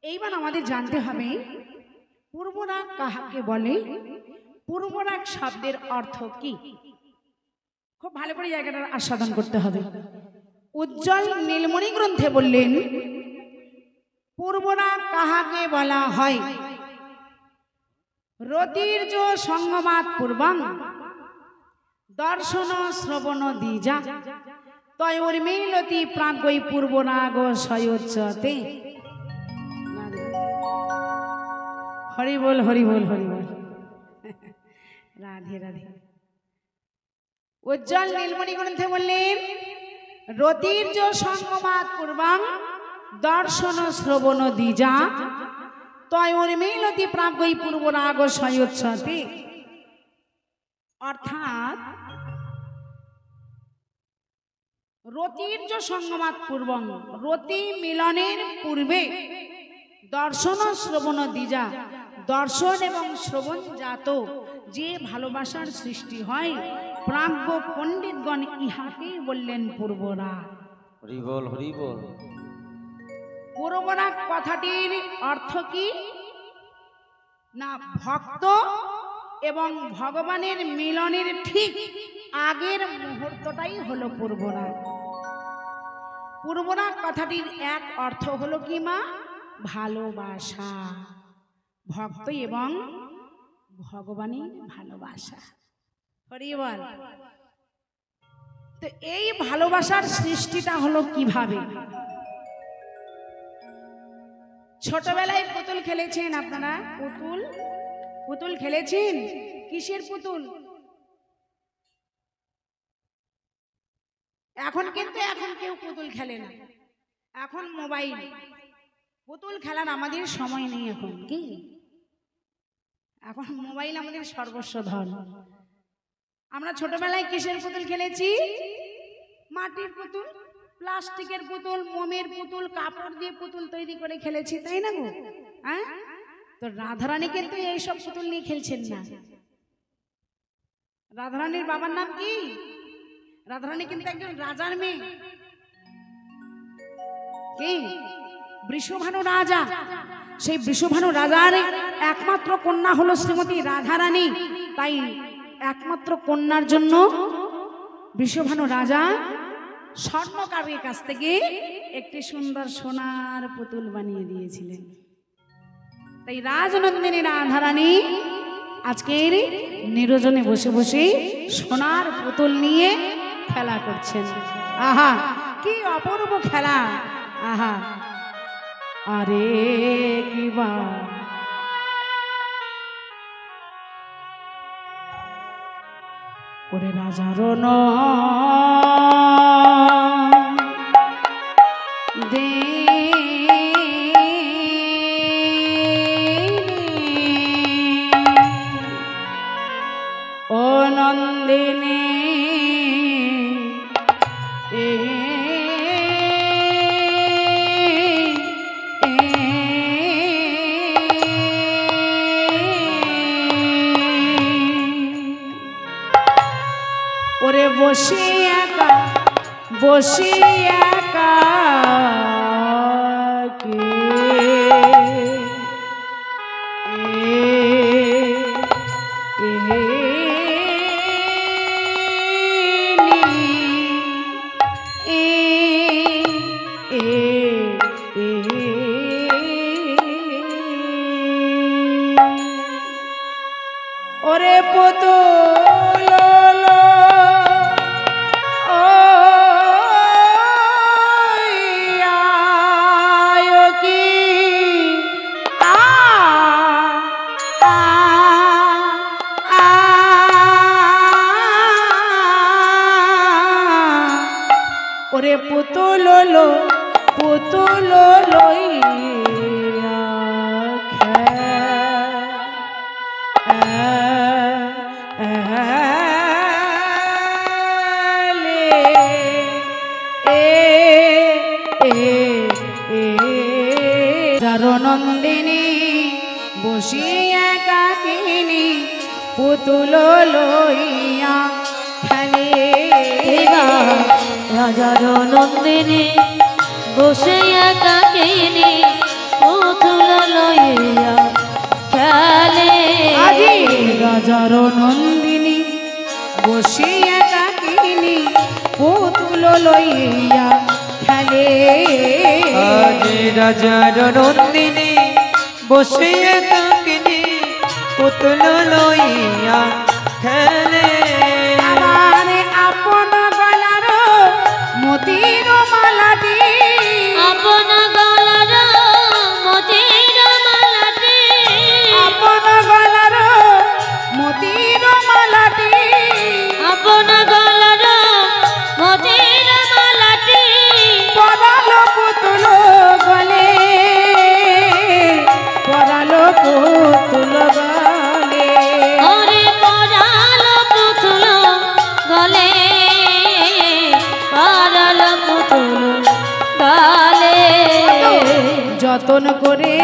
এইবার আমাদের জানতে হবে পূর্বরাগ কাহাকে বলে, পূর্বরাগ শব্দের অর্থ কি। খুব ভালো করে জায়গাটা আস্বাদন করতে হবে। উজ্জ্বল নীলমণি গ্রন্থে বললেন পূর্বরাগ কাহাকে বলা হয়, রতির্য সঙ্গমাত পূর্বং দর্শন শ্রবণ দ্বিজা তয়োর্মিলতি প্রাজ্ঞৈ পূর্বরাগ সয়োচ্যতে। হরি বল হরি বল হরি বল, রাধে রাধে। উজ্জ্বল নীলমণি গ্রন্থে বললেন রতির্য সঙ্গমাত পূর্বং দর্শন শ্রবণ দ্বিজা তয়োর্মিলতি প্রাজ্ঞৈ পূর্বরাগ সয়োচ্যতে। অর্থাৎ রতির্য সঙ্গমাত পূর্বং, রতি মিলনের পূর্বে দর্শন শ্রবণ দ্বিজা, দর্শন এবং শ্রবণ জাত যে ভালোবাসার সৃষ্টি হয় প্রাজ্ঞ পণ্ডিতগণ ইহাকেই বললেন পূর্বরাগ। হরি বল হরি বল। পূর্বরাগ কথাটির অর্থ কি না, ভক্ত এবং ভগবানের মিলনের ঠিক আগের মুহূর্তটাই হলো পূর্বরাগ। পূর্বরাগ কথাটির এক অর্থ হলো কি মা, ভালোবাসা, ভক্ত এবং ভগবানের ভালোবাসা। হরি বল। তো এই ভালোবাসার সৃষ্টিটা হলো কিভাবে? ছোটবেলায় পুতুল খেলেছেন আপনারা? পুতুল পুতুল খেলেছেন? কিসের পুতুল? এখন কিন্তু এখন কেউ পুতুল খেলে না, এখন মোবাইল। পুতুল খেলার আমাদের সময় নেই এখন, কি এখন মোবাইল আমাদের সর্বস্ব ধন। আমরা ছোটবেলায় কিসের পুতুল খেলেছি? মাটির পুতুল, প্লাস্টিকের পুতুল, মোমের পুতুল, কাপড় দিয়ে পুতুল তৈরি করে খেলেছি, তাই না গো? হ্যাঁ, তো রাধারানী কিন্তু এইসব পুতুল নিয়ে খেলছেন না। রাধারানীর বাবার নাম কি? রাধারানী কিন্তু একজন রাজার মেয়ে। কি? বৃষভানু রাজা। সেই বৃষভানু রাজার একমাত্র কন্যা হলো শ্রীমতী রাধারানী। তাই একমাত্র কন্যার জন্য বৃষভানু রাজা স্বর্ণকারের কাছ থেকে একটি সুন্দর সোনার পুতুল বানিয়ে দিয়েছিলেন। তাই রাজনন্দিনী রাধারানী আজকের নিরজনে বসে বসে সোনার পুতুল নিয়ে খেলা করছেন। আহা কি অপূর্ব খেলা! আহা আরে কি বা ওরে রাজার দে ও নন্দিনী ওরে বসে একা বসে একা ওরে পুতুল ওরে পুতুল পুতুল লইয়া নন্দিনী বসিয়া কাকিনী পুতুল লইয়া খেলে। রাজার নন্দিনী বসিয়া কাকিনী পুতুল রাজার নন্দিনী বসে একাকিনী পুতুল লইয়া খেলে আজি রাজার নন্দিনী বসে একাকিনী পুতুল লইয়া খেলে আমার আপন গলার মতির মালাটি আপন গলার মতির মালাটি আপন গলার মতির মালাটি আপন গলার মতির মালাটি পরালো পুতুল গলে পরালো পুতুল গলে ওরে পরালো পুতুল গলে পরালো পুতুল গলে যতন করে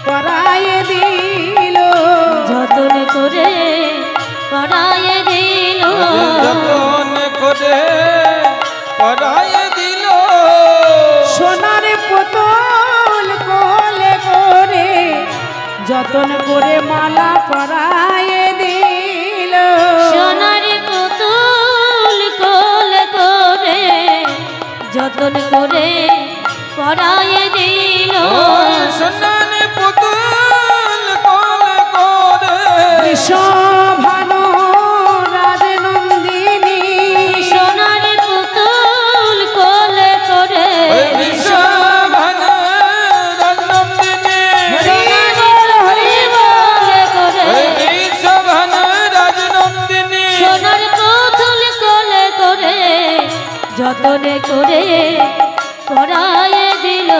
পরায়ে দিল যতন করে পরায়ে দিল যতন করে পরায়ে দিল সোনার পুতুল কোলে করে যতন করে মালা পরায়ে দিল সোনার পুতুল কোলে করে যতন করে পরায়ে দিল সোনার পুতুল কোলে করে বিষভানু রাজনন্দিনী সোনার পুতুল কোলে করে বিষভান রাজনন্দিনী কোলে করে বিষভান রাজনন্দিনী সোনার পুতুল কোলে করে যতনে করে পরায়ে দিল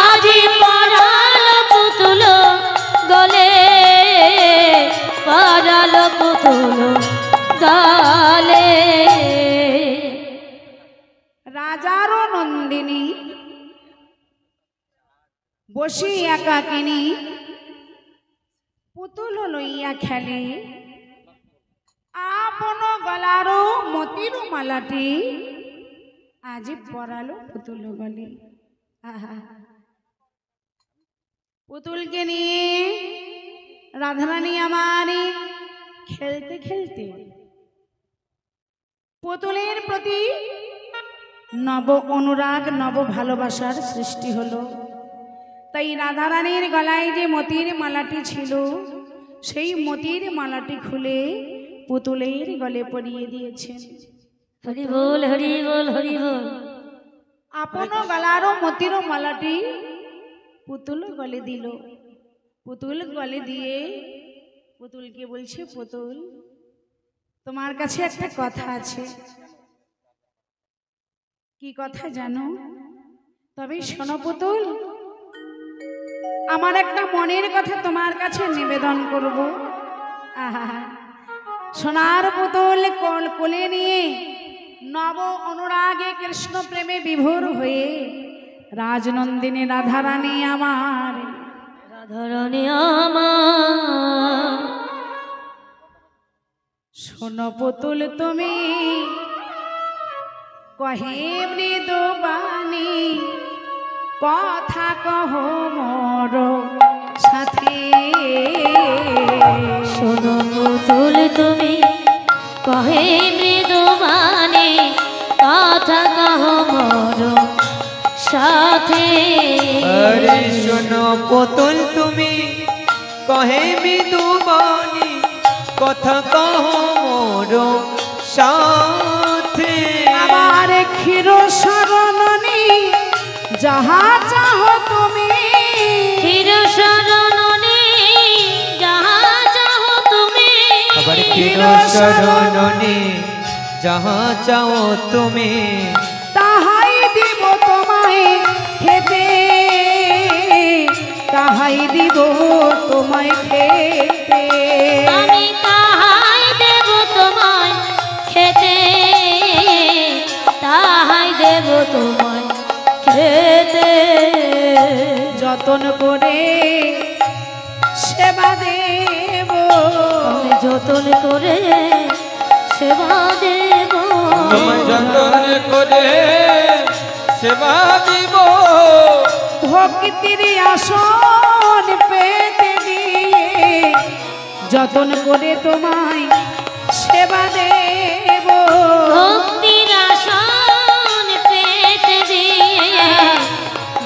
আজি পরালো পুতুল গলে পরালো পুতুল গলে রাজার নন্দিনী বসি একাকিনী পুতুল লইয়া খেলে আপন গলার মতির মালাটি আজি পরালো পুতুল গলে আহা পুতুলকে নিয়ে রাধারানী আমারে খেলতে খেলতে পুতুলের প্রতি নব অনুরাগ নব ভালোবাসার সৃষ্টি হলো। তাই রাধারানীর গলায় যে মতির মালাটি ছিল সেই মতির মালাটি খুলে পুতুলের গলে পরিয়ে দিয়েছেন। হরি বল হরি বল হরি বল আপন গলার মতির মালাটি পুতুল গলে দিল। পুতুল গলে দিয়ে পুতুলকে বলছে, পুতুল তোমার কাছে একটা কথা আছে। কি কথা জানো? তবে শোনো পুতুল, আমার একটা মনের কথা তোমার কাছে নিবেদন করব। আহা, সোনার পুতুল কোলে নিয়ে নব অনুরাগে কৃষ্ণ প্রেমে বিভোর হয়ে রাজনন্দিনী রাধারানী আমার রাধারানী আমার শোনো পুতুল তুমি কহে মৃদু বাণী কথা কহ মোর সাথে। শোনো পুতুল তুমি কহে মৃদু বাণী কথা কহ মোর সাথে। আরে শোনো পুতুল তুমি কহে মৃদু বাণী কথা কহ মোর সাথে। আমার ক্ষীর শরণী যাহা চাহ তুমি, ক্ষীর শরণী যাহা চাহ তুমি, আবার ক্ষীর শরণী যাহা চাও তুমি, তাহাই দিব তোমায় খেতে, তাহাই দিব তোমায় খেতে। আমি তাহাই দেব তোমায় খেতে, তাহাই দেব তোমায় খেতে। যতন করে সেবা দেব, আমি যতন করে সেবা দেব, তোমায় যতন করে সেবা দিব। ভক্তির আসন পেতে দিয়ে যতন করে তোমায় সেবা দেব। ভক্তির আসন পেতে দিয়ে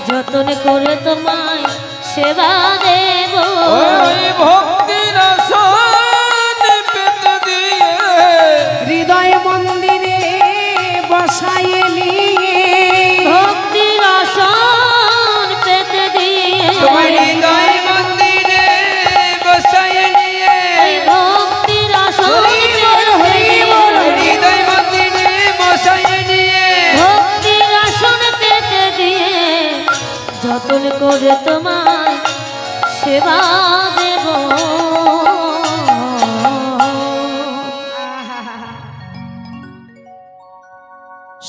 যতন করে তোমায় সেবা দেব। ওই ভক্তির আসন পেতে দিয়ে হৃদয় মন্দিরে বসায় নিয়ে ভক্তির আসন পেতে দিয়ে তোমার হৃদয় মন্দিরে বসায় নিয়ে ভক্তির আসন হৃদয় মন্দিরে বসায় নিয়ে ভক্তির আসন পেতে দিয়ে যতন করে তোমায় সেবা দেব।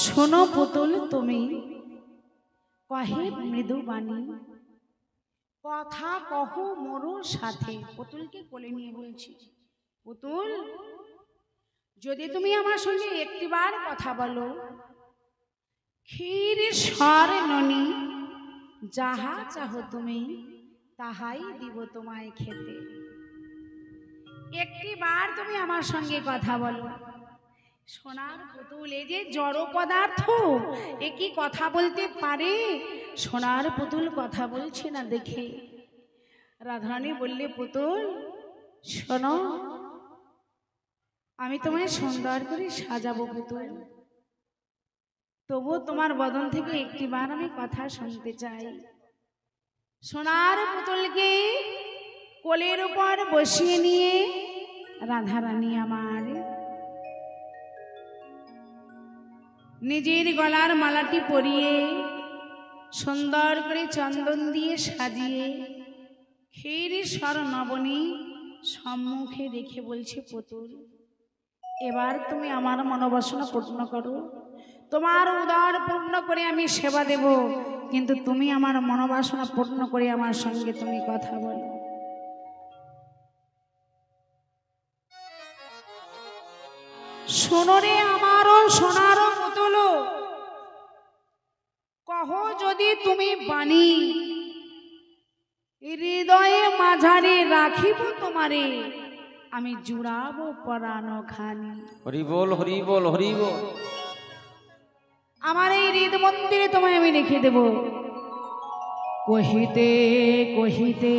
শোনো পুতুল তুমি কহে মৃদু বাণী, কথা কহ মোর সাথে। পুতুলকে কোলে নিয়ে বলছি, পুতুল যদি তুমি আমার সঙ্গে একটিবার কথা বলো, ক্ষীর স্বর ননি যাহা চাহো তুমি তাহাই দিব তোমায় খেতে। একটিবার তুমি আমার সঙ্গে কথা বলো। সোনার পুতুল, এই যে জড় পদার্থ এ কি কথা বলতে পারে? সোনার পুতুল কথা বলছে না দেখে রাধারানী বললে, পুতুল শোনো, আমি তোমায় সুন্দর করে সাজাবো পুতুল, তবু তোমার বদন থেকে একটিবার আমি কথা শুনতে চাই। সোনার পুতুলকে কোলের উপর বসিয়ে নিয়ে রাধারানী আমার নিজের গলার মালাটি পরিয়ে সুন্দর করে চন্দন দিয়ে সাজিয়ে ক্ষীর স্বর নবনী সম্মুখে রেখে বলছে, পুতুল এবার তুমি আমার মনোবাসনা পূর্ণ করো, তোমার উদর পূর্ণ করে আমি সেবা দেব, কিন্তু তুমি আমার মনোবাসনা পূর্ণ করে আমার সঙ্গে তুমি কথা বলো। শোনো রে আমারও সোনারও পুতুল, কহ যদি তুমি বাণী, হৃদয়ে মাঝারে রাখিব তোমারে, আমি জুড়াবো পরাণ খানি। হরি বল হরি বল হরি বল। আমার এই হৃদ মন্দিরে তোমায় আমি রেখে দেব। কহিতে কহিতে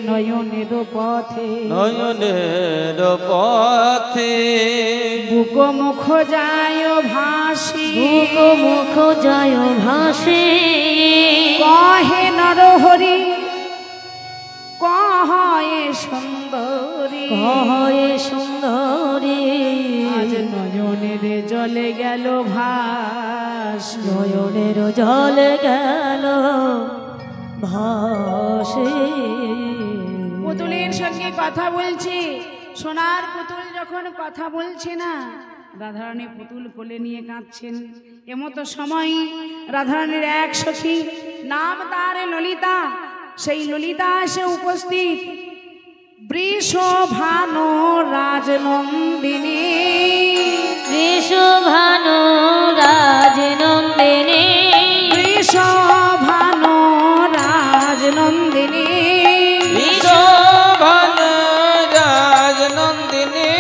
নয়নের পথে, নয়নের পথে বুক মুখ যায় ভাসি, বুক মুখ যায় ভাসে, কহে নরহরি কহে সুন্দরী, কহে সুন্দরী, আজ নয়নের জলে গেল ভাস, নয়নের জলে গেল ভাসে। পুতুলের সঙ্গে কথা বলছে। সোনার পুতুল যখন কথা বলছে না, রাধারানী পুতুল কোলে নিয়ে কাঁদছেন। এমতো সময় রাধারানীর এক সখী, নাম তার ললিতা, সেই ললিতা এসে উপস্থিত। বৃষভানু রাজনন্দিনী, বৃষভানু রাজনন্দিনী, বৃষভানু রাজনন্দিনী, শোভন রাজনন্দিনী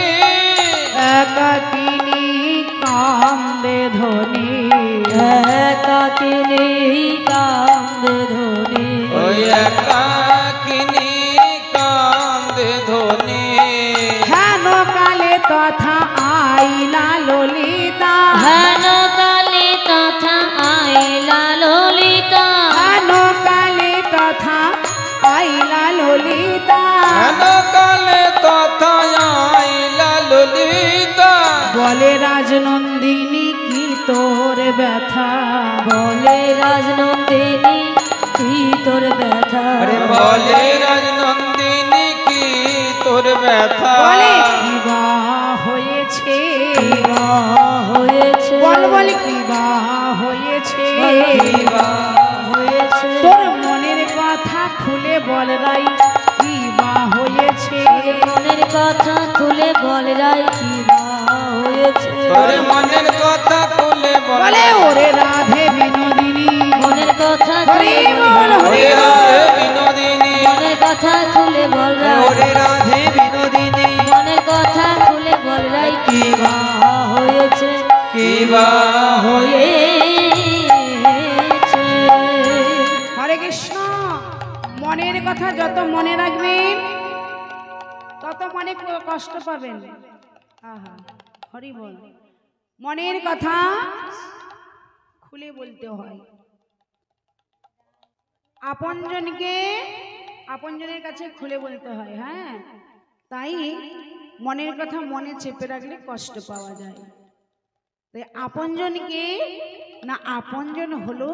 একাকিনী কান্দে ধনী, একাকিনী কান্দে ধনী, ওই একাকিনী কান্দে ধনী। হেন কালে তথা আইলা ললিতা, হেন কালে তথা আইলা ললিতা, হেন কালে তথা আইলা ললিতা, হেন কালে তথা আইলা ললিতা। বলে রাজনন্দিনী কি তোর ব্যথা, বলে রাজনন্দিনী কি তোর ব্যথা, আরে বলে রাজনন্দিনী কি তোর ব্যথা। বলে কি বা হয়েছে, বা হয়েছে, বল বল কি বা হয়েছে, কি বা হয়েছে, তোর মনের কথা খুলে বল রাই কি বা হয়েছে, মনের কথা খুলে বল রাই কি বা হয়েছে, তোর মনের কথা খুলে বলে ওরে রাধে বিনোদিনী, মনের কথা হরি খুলে বল বল, হরি ওরে বল, রাধে বিনোদিনী, মনের কথা খুলে বল রাই, ওরে রাধে বিনোদিনী। কি বা হয়েছে, কি বা হয়েছে। হরে কৃষ্ণ। মনের কথা যত মনে রাখবেন তত মনে কষ্ট পাবেন। আহা, হরি বল। মনের কথা খুলে বলতে হয়। আপনজনের কাছে খুলে বলতে হয়। হ্যাঁ, তাই মনের কথা মনে চেপে রাখলে কষ্ট পাওয়া যায়। তাই আপনজনকে না, আপনজন হলো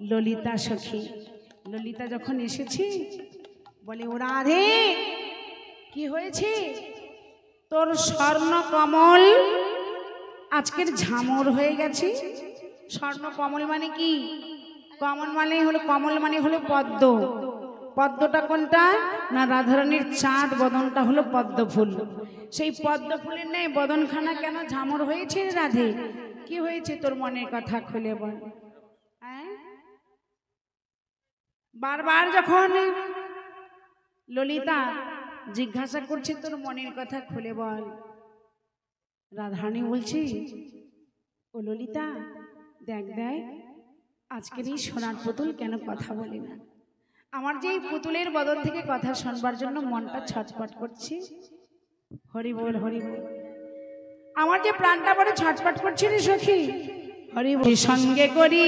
ললিতা সখী। ললিতা যখন এসেছি বলে, ও রাধে কি হয়েছে, তোর স্বর্ণ কমল আজকের ঝামর হয়ে গেছে। স্বর্ণ কমল মানে কি? কমল মানে হলো পদ্ম। পদ্মটা কোনটা না, রাধারানীর চাঁদ বদনটা হলো পদ্ম ফুল। সেই পদ্ম ফুলের নেই বদনখানা কেন ঝামর হয়েছে রাধে? কি হয়েছে তোর মনের কথা খুলে বল। হ্যাঁ, বারবার যখন ললিতা জিজ্ঞাসা করছে তোর মনের কথা খুলে বল, রাধারানী বলছি, ও ললিতা দেখ দেখ, আজকের এই সোনার পুতুল কেন কথা বলে না? আমার যে এই পুতুলের বদন থেকে কথা শুনবার জন্য মনটা ছটফট করছে। হরি বল, হরি বল। আমার যে প্রাণটা বড় ছটফট করছে রে সখী। হরি বল। সঙ্গে করি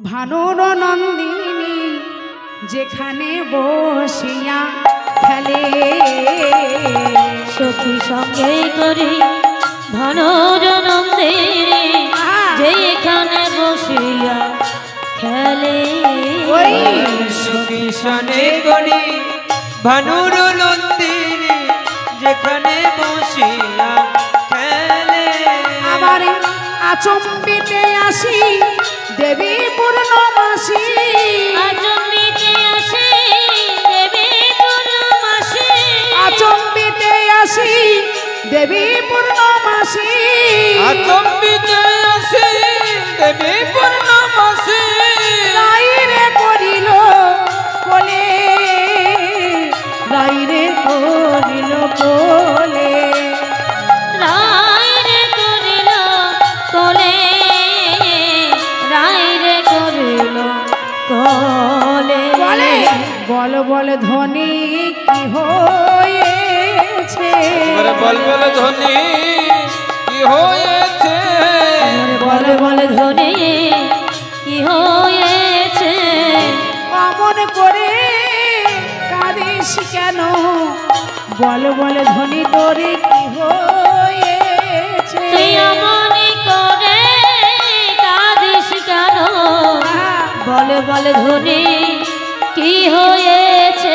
ভানুর নন্দিনী যেখানে বসিয়া খেলে, সখী সঙ্গে করি ভানুর নন্দিনী যেখানে বসিয়া খেলে। ওই সখী সনে করি ভানুর নন্দিনী যেখানে বসিয়া খেলে। আবার আচম্বিতে আসি দেবী পূর্ণমাসী, আচম্বিতে আসি দেবী পূর্ণমাসী, আচম্বিতে আসি দেবী পূর্ণমাসী, আচম্বিতে আসি দেবী পূর্ণমাসী। রাইরে করিল কোলে, রাইরে করিল কোলে, রাইরে করিল কোলে, রাইরে করিল কোলে। বলে বল বল ধ্বনি কি হয়েছে, বল বল ধ্বনি কি হয়েছে, বল বল ধ্বনি কি হয়েছে। অমন করে কাঁদিস কেন, বল বল ধ্বনি তোরে কি হয়েছে। তুই অমনি করে কাঁদিস কেন, বল বল ধ্বনি কি হয়েছে।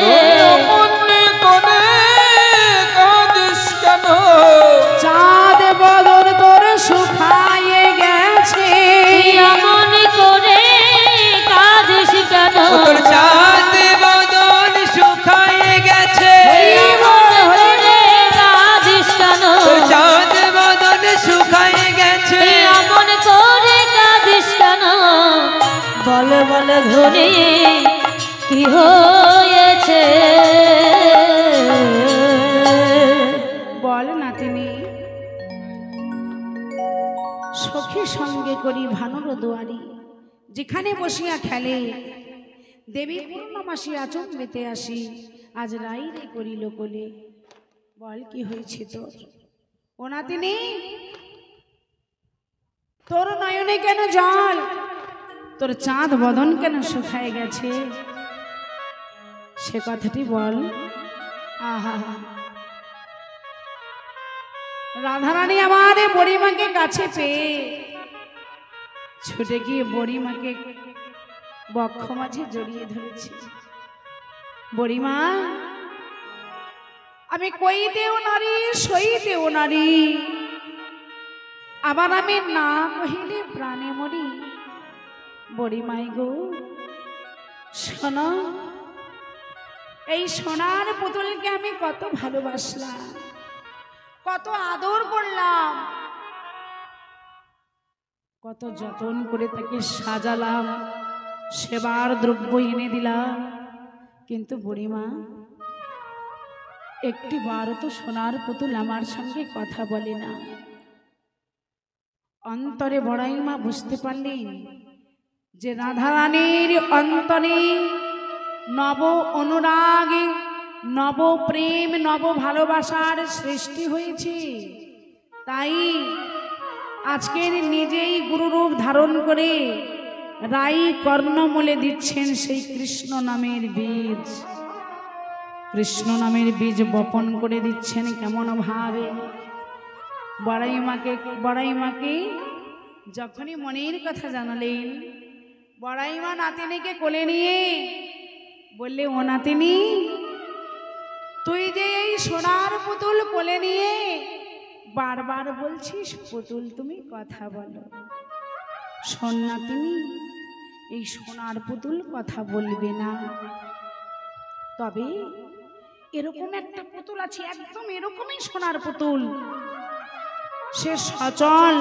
মনে করে কাঁদিস কেন, চাঁদ বদন তোর শুকায়ে গেছে, তুই অমনি করে কাঁদিস কেন, তোর চাঁদ বদন শুকায়ে গেছে। অমন করে কাঁদিস কেন, তোর চাঁদ বদন শুকায়ে গেছে। তুই অমন করে কাঁদিস কেন, বল বল ধ্বনি কি হয়েছে। বল নাতিনি। সখী সঙ্গে করি ভানুর দুয়ারি যেখানে বসিয়া খেলে, দেবী পূর্ণমাসী আচম্বিতে আসি আজ রাইরে করিল কোলে। বল কি হয়েছে তোর ও নাতিনি, তোর নয়নে কেন জল, তোর চাঁদ বদন কেন শুকায় গেছে, সে কথাটি বল। আহা, রাধারানী আমাদের বড়িমাকে কাছে পেয়ে ছুটে গিয়ে বড়িমাকে বক্ষ মাঝে জড়িয়ে ধরেছে। বড়িমা, আমি কইতেও নারী সইতেও নারী, আবার আমি না কহিলে প্রাণে মরি। বড়িমাই গো শোনো, এই সোনার পুতুলকে আমি কত ভালোবাসলাম, কত আদর করলাম, কত যত্ন করে তাকে সাজালাম, সেবার দ্রব্য এনে দিলাম। কিন্তু বুড়িমা, একটি বারও তো সোনার পুতুল আমার সঙ্গে কথা বলে না। অন্তরে বড়াই মা বুঝতে পারলেন যে রাধারানীর অন্তরে নব অনুরাগে, নব প্রেম, নব ভালোবাসার সৃষ্টি হয়েছে। তাই আজকের নিজেই গুরুরূপ ধারণ করে রাই কর্ণমূলে দিচ্ছেন সেই কৃষ্ণ নামের বীজ। কৃষ্ণ নামের বীজ বপন করে দিচ্ছেন কেমন ভাবে। বড়াই মাকে যখনই মনের কথা জানালেন, বড়াই মা নাতিনীকে কোলে নিয়ে বললে, ও নাতিনী, তুই যে এই সোনার পুতুল কোলে নিয়ে বারবার বলছিস পুতুল তুমি কথা বলো, শোন নাতিনী, এই সোনার পুতুল কথা বলবে না। তবে এরকম একটা পুতুল আছে, একদম এরকমই সোনার পুতুল, সে সচল,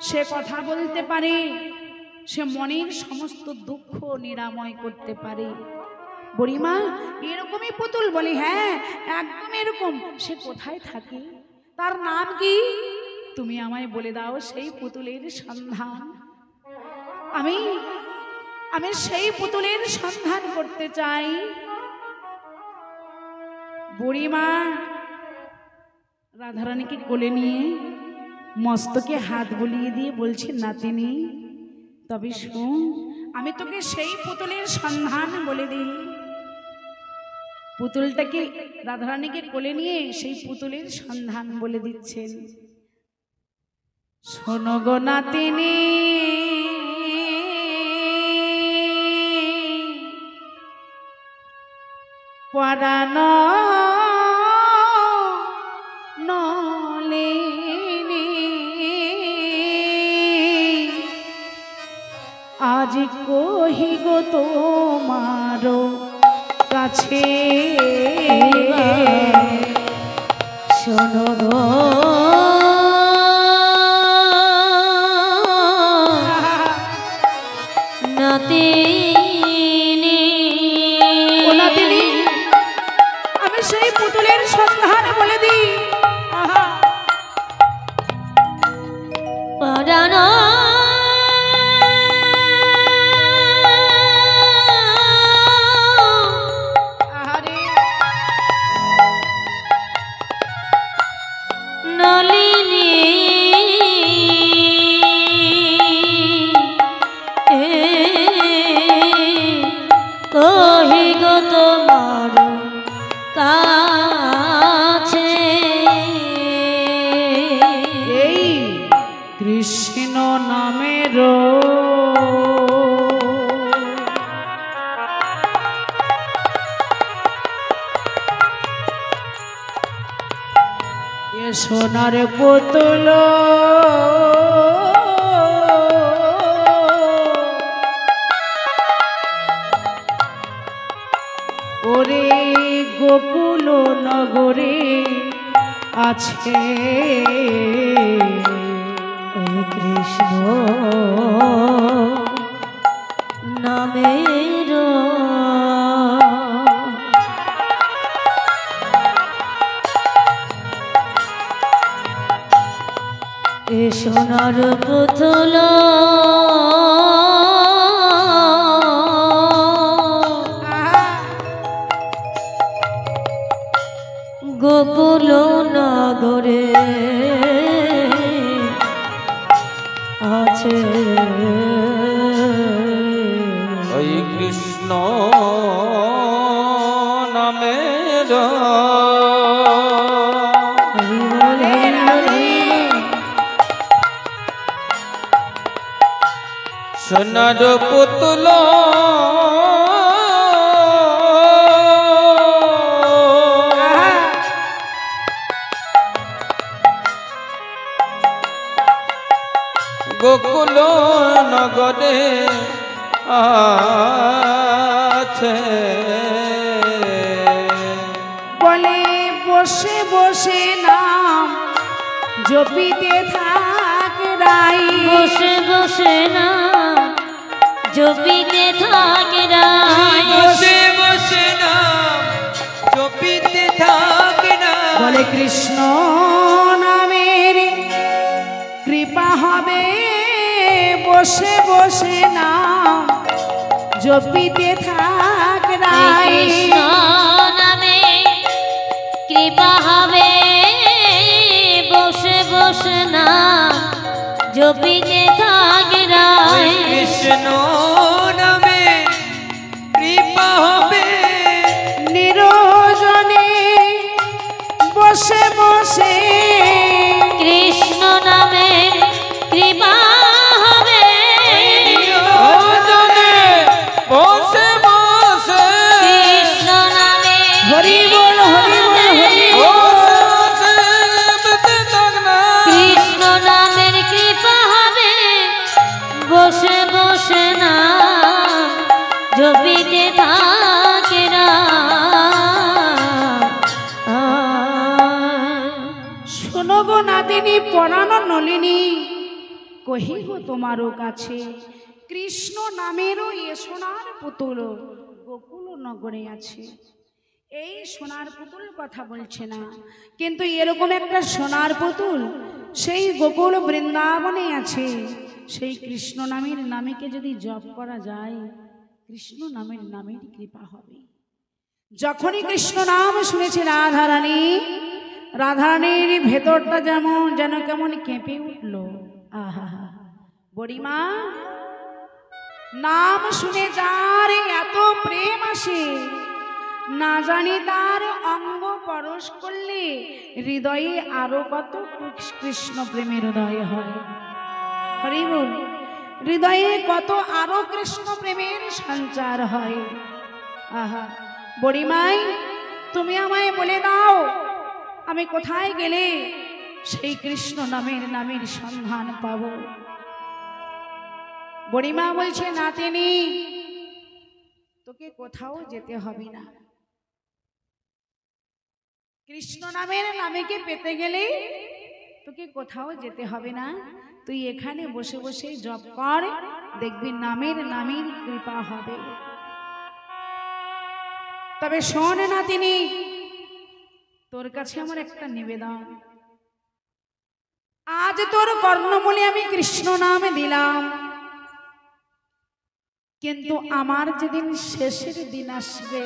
সে কথা বলতে পারে, সে মনের সমস্ত দুঃখ নিরাময় করতে পারে। বুড়িমা, এরকমই পুতুল? বলি হ্যাঁ, একদম এরকম। সে কোথায় থাকে, তার নাম কি? তুমি আমায় বলে দাও সেই পুতুলের সন্ধান। আমি সেই পুতুলের সন্ধান করতে চাই। বুড়িমা রাধারানীকে কোলে নিয়ে মস্তকে হাত বুলিয়ে দিয়ে বলছে, নাতিনী, তবে শোন, আমি তোকে সেই পুতুলের সন্ধান বলে দিই। পুতুলটাকে, রাধারানীকে কোলে নিয়ে সেই পুতুলের সন্ধান বলে দিচ্ছেন। শোনো গো নাতিনী, পরাণ নলে আজ কহি গো তোমার কাছে, শোনো গো নাতিনী, ও নাতিনী, আমি সেই পুতুলের সন্ধান বলে দিই। পরাণ নলিনী কহি গো তোমার কাছে, এই কৃষ্ণ নামের এ সোনার পুতুল ওরে গোকুল নগরে আছে, ওই কৃষ্ণ নামের এ সোনার পুতুল গোকুল নগরে আছে, ওই কৃষ্ণ নামের সোনার পুতুল গোকুল নগরে আছে, বলে বসে বসে নাম জপিতে থাক রাই, বসে বসে না জপিতে থাকে রাই, বসে বসে নাম জপিতে বসে বসে নাম জপিতে থাক রাই। কৃষ্ণ নামে কৃপা হবে বসে বসে না জপিতে থাক রাই। কৃষ্ণ নামে কৃপা হবে নিরজনে বসে বসে কৃষ্ণ নামে কৃপা হবে নিরজনে বসে বসে কৃষ্ণ নামে হরি বল হরি বল হরি বল। বসে বসে জপিতে থাক না। কৃষ্ণ নামের কৃপা হবে বসে বসে না জপিতে থাকে না। শোনো গো নাদিনী পরানো নলিনী কহিব তোমারও কাছে কৃষ্ণ নামেরও এ সোনার পুতুল গোকুল নগরে আছে। এই সোনার পুতুল কথা বলছে না, কিন্তু এরকম একটা সোনার পুতুল সেই গোকুল বৃন্দাবনে আছে। সেই কৃষ্ণ নামের নামীকে যদি জপ করা যায় কৃষ্ণ নামের কৃপা হবে। যখনই কৃষ্ণ নাম শুনেছে রাধারানী, রাধারানীর ভেতরটা যেন কেমন কেঁপে উঠল। আহা বড়িমা, নাম শুনে যার এত প্রেম আসে না জানি তার অঙ্গ পরশ করলে হৃদয়ে আরো কত কৃষ্ণ প্রেমের উদয় হয়। হরি বল। হৃদয়ে কত আরো কৃষ্ণ প্রেমের সঞ্চার হয়। আহা বড়িমাই, তুমি আমায় বলে দাও আমি কোথায় গেলে সেই কৃষ্ণ নামের সন্ধান পাব। বড়িমা বলছে নাতিনি তোকে কোথাও যেতে হবে না, কৃষ্ণ নামীকে পেতে গেলে তোকে কোথাও যেতে হবে না, তুই এখানে বসে বসে জপ কর, দেখবি নামের কৃপা হবে। তবে শোন নাতিনি, তোর কাছে আমার একটা নিবেদন, আজ তোর কর্ণমূলে আমি কৃষ্ণ নামে দিলাম, কিন্তু আমার যেদিন শেষের দিন আসবে,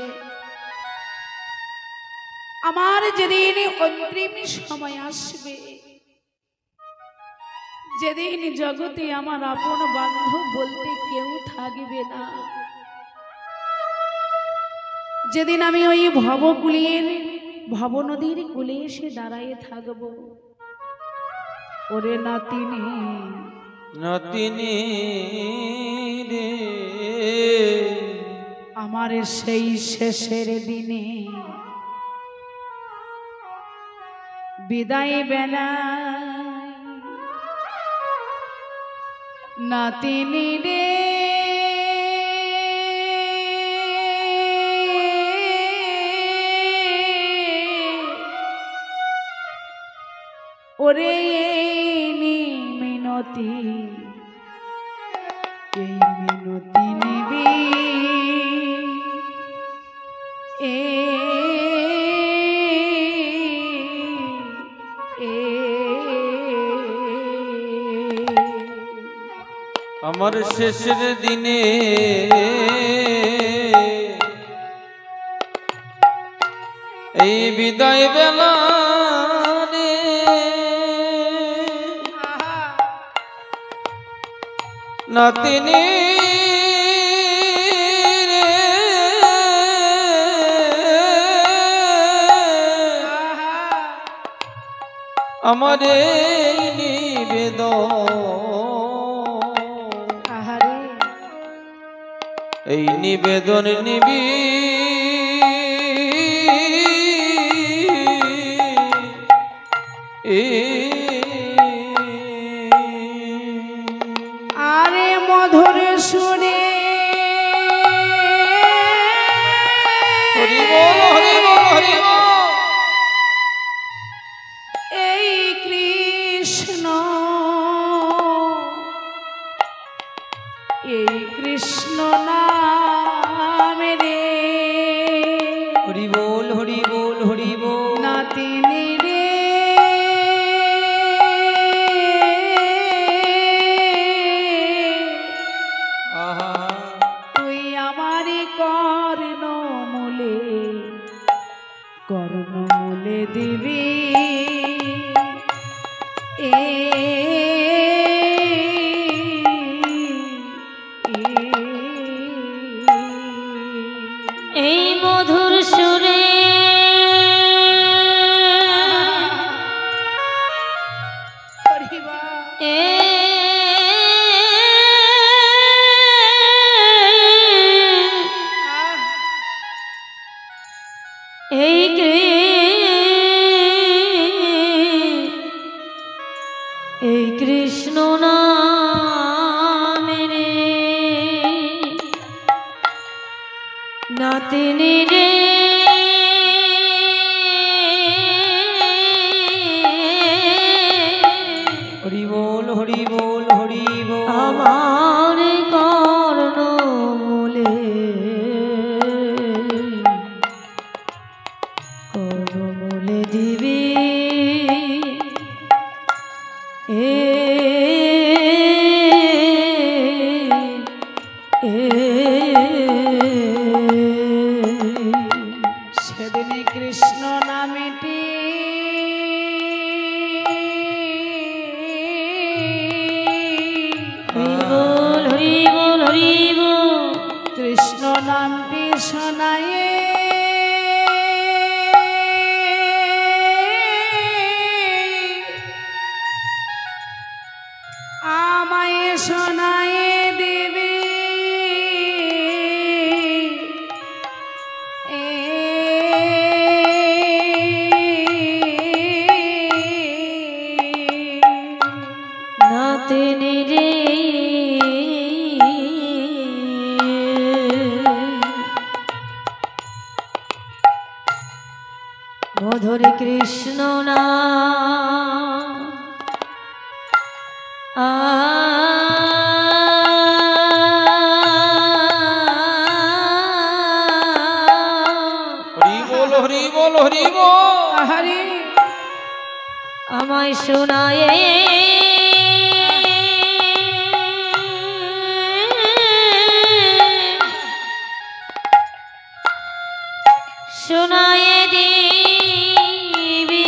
আমার যেদিন অন্তিম সময় আসবে, যেদিন জগতে আমার আপন বান্ধব বলতে কেউ থাকবে না, যেদিন আমি ওই ভবনদীর কূলে এসে দাঁড়ায় থাকব, ওরে নাতিনি নাতিনি রে, আমার সেই শেষের দিনে বিদায় বেলা নাতিনি রে, ওরে মিনতি নিবি আমার শেষের দিনে এই বিদায় বেলা রে, নাতিনি রে, আমার এই নিবেদন, এই নিবেদন নিবি আরে মধুর সুরে হরি বল হরি বল হরি বল। এই কৃষ্ণ নাম রে, হরি বল হরি বল হরি বল। নাতিনি রে, নাতিনি রে হরি বল হরি বল হরি বল আমার কর্ণমূলে কর্ণমূলে দিবি সেদিন কৃষ্ণ নামেটি হরিবোল হরিবোল হরিবোল কৃষ্ণ নামটি শোনায়ে আমায় শোনায়ে দেবে নাতিনি রে মধুর কৃষ্ণ নাম হরি বল হরি বল হরি বল হরি আমায় শোনায়ে শোনায়ে দিবি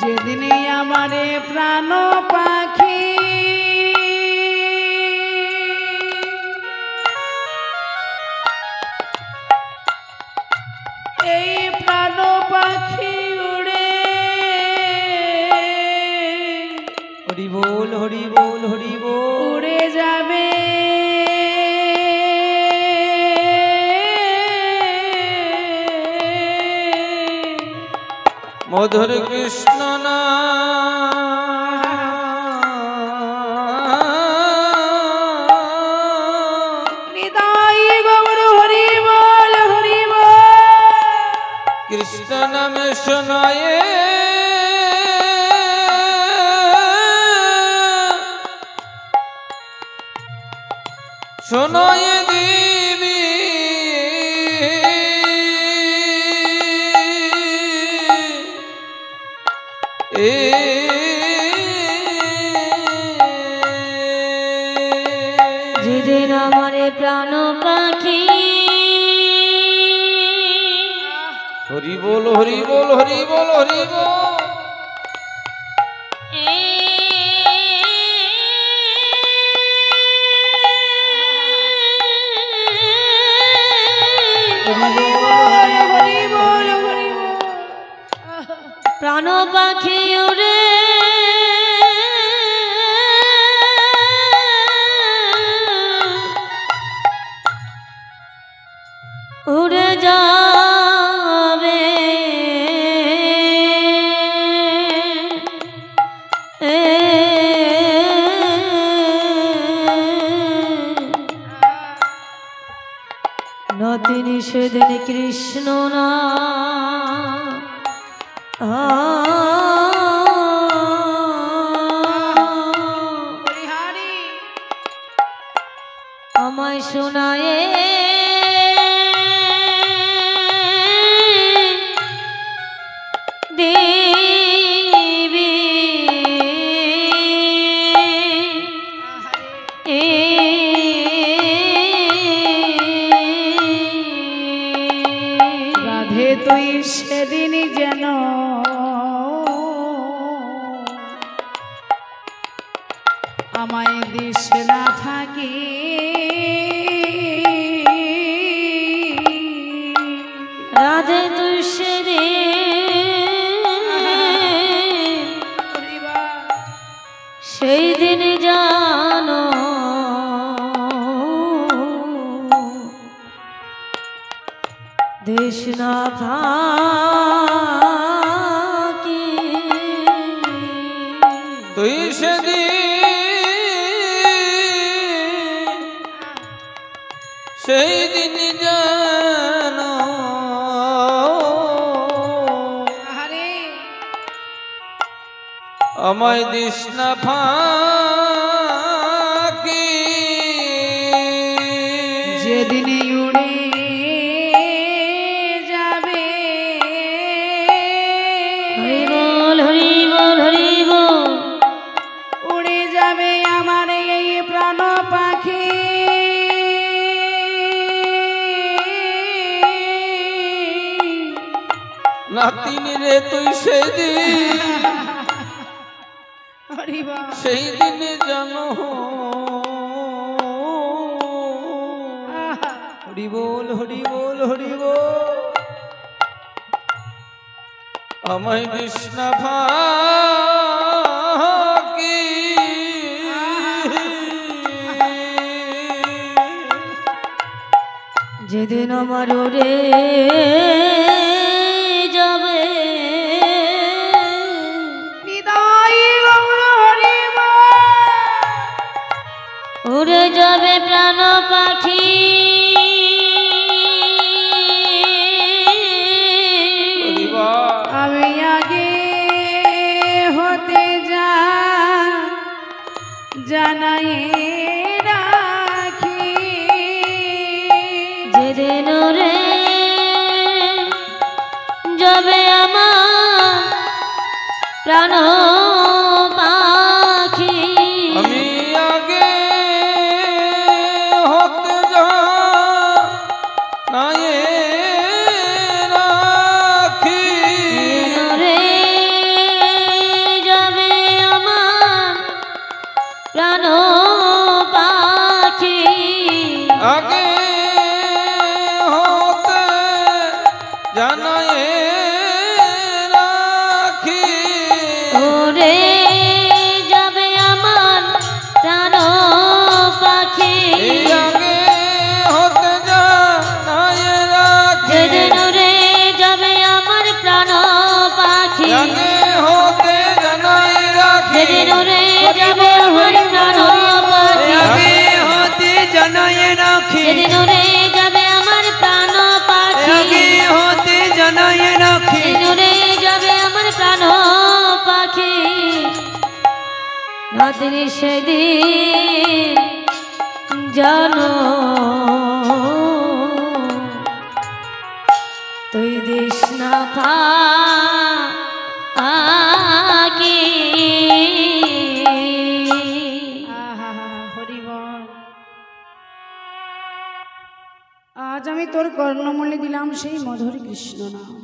যেদিনে আমারে প্রাণ পাখি এই প্রাণ পাখি উড়ে হরি বল হরি বল হরি বল উড়ে যাবে মধুর কৃষ্ণ নিতাই গৌর হরি বল হরি বল কৃষ্ণ নাম শোনায়ে শোনায়ে দিবি যেদিন আমারে প্রাণ পাখি হরি বল হরি বল হরি বল হরি বল হরি বল হরি বল প্রাণ পাখি উড়ে উড়ে যাবে নতিনি সেদিন কৃষ্ণ না হরি আমায় শোনায়ে দেবী রাধে তুই সেদিন যেন আমায় দিস না থাকি রাধে তুই সেই দিন জানো দেশ না আমায় দিস না ফাঁকি যেদিনে উড়ে যাবে হরি বল হরি বল হরি বল। উড়ে যাবে আমার এই প্রাণ পাখি নাতিনি রে তুই সেদিন হরি বল। সেই দিনে জানো হরি বল হরি বল হরি বল আমায় দিস না ফাঁকি যেদিন আমার উড়ে যাবে নিতাই গৌর হরি বল। উড়ে যাবে প্রাণ পাখি হরি বল আমি আগে হতে জানাই রাখি যেদিন উড়ে যাবে আমার প্রাণ পাখি আমি আগে হতে যা নাই রাখি রে যাবে আমার প্রাণ পাখি আগে হতে জানাই রাখি ওরে যাবে আমার প্রাণ পাখি এই আগে হতে জানাই রাখি যেদিন রে যাবে আমার প্রাণ পাখি আগে হতে জানাই রাখি যেদিন রে যাবে আমার প্রাণ পাখি আগে হতে জানাই রাখি যেদিন রে যাবে আমার প্রাণ পাখি আগে হতে জানাই রাখি যেদিন রে যাবে আমার প্রাণ পাখি রাত্রি সেদিন জানো তুই দিস না ফাঁকি হরি বল। আজ আমি তোর কর্ণমূলে দিলাম সেই মধুর কৃষ্ণ নাম।